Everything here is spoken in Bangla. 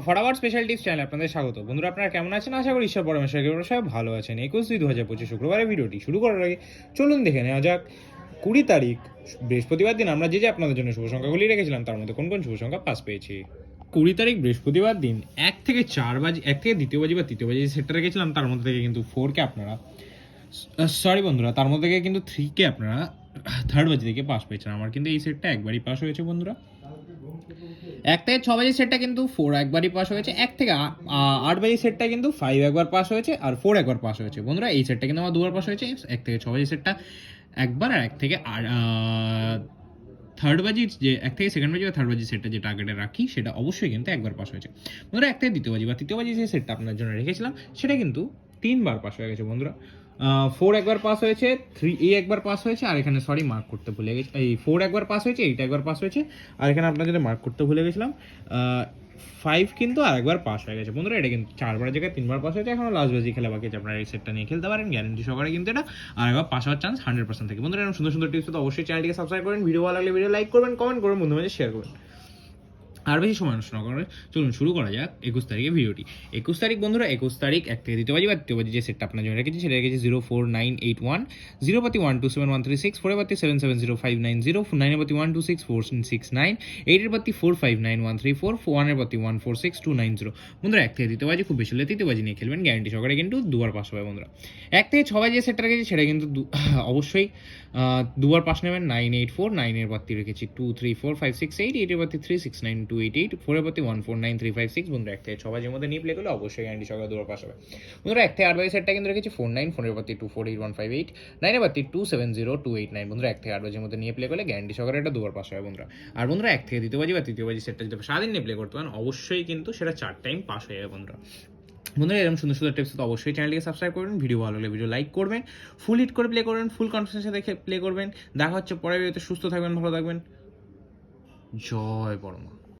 ফটাফট স্পেশাল টিপস চ্যানেলে আপনাদের স্বাগত। বন্ধুরা, আপনারা কেমন আছেন? আশা করি ঈশ্বর পরমেশ্বর কৃপায় সবাই ভালো আছেন। 21/2/2025 শুক্রবারের ভিডিওটি শুরু করার আগে চলুন দেখে নেওয়া যাক 20 তারিখ বৃহস্পতিবার দিন আমরা যে আপনাদের জন্য শুভ সংখ্যাগুলি রেখেছিলাম তার মধ্যে কোন কোন শুভ সংখ্যা পাস পেয়েছি। 20 তারিখ বৃহস্পতিবার দিন 1 থেকে 4 বাজি, 1 থেকে দ্বিতীয় বাজি বা তৃতীয় বাজি সেটটা রেখেছিলাম তার মধ্যে থেকে কিন্তু 4কে আপনারা বন্ধুরা, তার মধ্যে থেকে কিন্তু 3কে আপনারা থার্ড বাজি থেকে পাস পেয়েছেন। আমার কিন্তু এই সেটটা একবারই পাস হয়েছে বন্ধুরা। 1 থেকে 6 বাজি সেটটা কিন্তু 4 একবারই পাস হয়েছে। 1 থেকে 8 বাজি সেটটা কিন্তু 5 একবার পাস হয়েছে আর 4 একবার পাস হয়েছে বন্ধুরা। এই সেটটা কিন্তু আমার দুবার পাস হয়েছে। 1 থেকে 6 বাজি সেটটা একবার, আর 1 থেকে থার্ড বাজি যে 1 থেকে সেকেন্ড বাজি বা থার্ড বাজি সেটটা যে টার্গেটে রাখি সেটা অবশ্যই কিন্তু একবার পাস হয়েছে বন্ধুরা। 1 থেকে দ্বিতীয় বাজি বা তৃতীয় বাজি যে সেটটা আপনার জন্য রেখেছিলাম সেটা কিন্তু 3বার পাস হয়ে গেছে বন্ধুরা। 4 একবার পাস হয়েছে, 3 একবার পাস হয়েছে, আর এখানে মার্ক করতে ভুলে গেছি, এই 4 একবার পাস হয়েছে, 8 একবার পাস হয়েছে, আর এখানে আপনার জন্য মার্ক করতে ভুলে গেছিলাম 5 কিন্তু আর একবার পাস হয়ে গেছে বন্ধুরা। এটা কিন্তু 4বারের জায়গায় 3বার পাস হয়েছে। এখনো লাস্ট বাজি খেলা বাকি আছে, আপনারা এই সেটটা নিয়ে খেলতে পারেন গ্যারেন্টি সহকারে কিন্তু এটা, আর একবার পাস হওয়ার চান্স 100% থাকে বন্ধুরা। এরকম সুন্দর সুন্দর টিপস তো অবশ্যই চ্যানেলটিকে সাবস্ক্রাইব করেন, ভিডিও ভালো লাগলে ভিডিও লাইক করবেন, কমেন্ট করবেন, বন্ধুদের মাঝে শেয়ার করবেন। আর বেশি সময় নষ্ট না করে চলুন শুরু করা যাক 21 তারিখের ভিডিওটি। 21 তারিখ বন্ধুরা, 21 তারিখ 1 থেকে দ্বিতীয় বাজি বা তৃতীয় বাজি যে সেটটা আপনার জন্য রেখেছি সেটা রেখেছি 04981, 0 127 136, 4 770 590, 9 126 469, 8 459 134, 1 146 290 বন্ধুরা। 1 থেকে দ্বিতীয় বাজি খুব বেশি হলে তৃতীয় বাজি নিয়ে খেলবেন, গ্যারান্টি সহকারে কিন্তু দুবার পাস হবে বন্ধুরা। 1 থেকে 6 বাজি যে সেটটা রেখেছি সেটা কিন্তু অবশ্যই দুবার পাস নেবেন। 984, 9 এর বাতি রেখেছি 2 3 4 5 6 8, 8 এর বাতি 3 6 9 2 8 8, 4 এর বাতি 1 4 9 3 5 6 বন্ধুরা। 1 থেকে 6 বাজির মধ্যে নিয়ে প্লে করলে অবশ্যই গ্যারান্টি সহকারে দুবার পাস হবে বন্ধুরা। 1 থেকে 8 বাজি সেটটা কিন্তু রেখেছি 4 9, 4 এর বাতি 2 4 8 1 5 8, 9 এর বাতি 2 7 0 2 8 9 বন্ধুরা। 1 থেকে 8 বাজির মধ্যে নিয়ে প্লে করলে গ্যারান্টি সহকারে এটা দুবার পাস হবে বন্ধুরা। আর বন্ধুরা, 1 থেকে দ্বিতীয় বাজি বা তৃতীয় বাজি সেটটা যদি সারাদিন নিয়ে প্লে করতে পারেন অবশ্যই কিন্তু সেটা 4 টাইম পাস হয়ে যাবে বন্ধুরা। বন্ধুরা, এরকম সুন্দর সুন্দর টিপস তো অবশ্যই চ্যানেলটিকে সাবস্ক্রাইব করবেন, ভিডিও ভালো লাগলে ভিডিও লাইক করবেন, ফুল হিট করে প্লে করবেন, ফুল কনফিডেন্সে দেখে প্লে করবেন। দেখা হচ্ছে পরের ভিডিওতে। সুস্থ থাকবেন, ভালো থাকবেন, জয় বড়মা।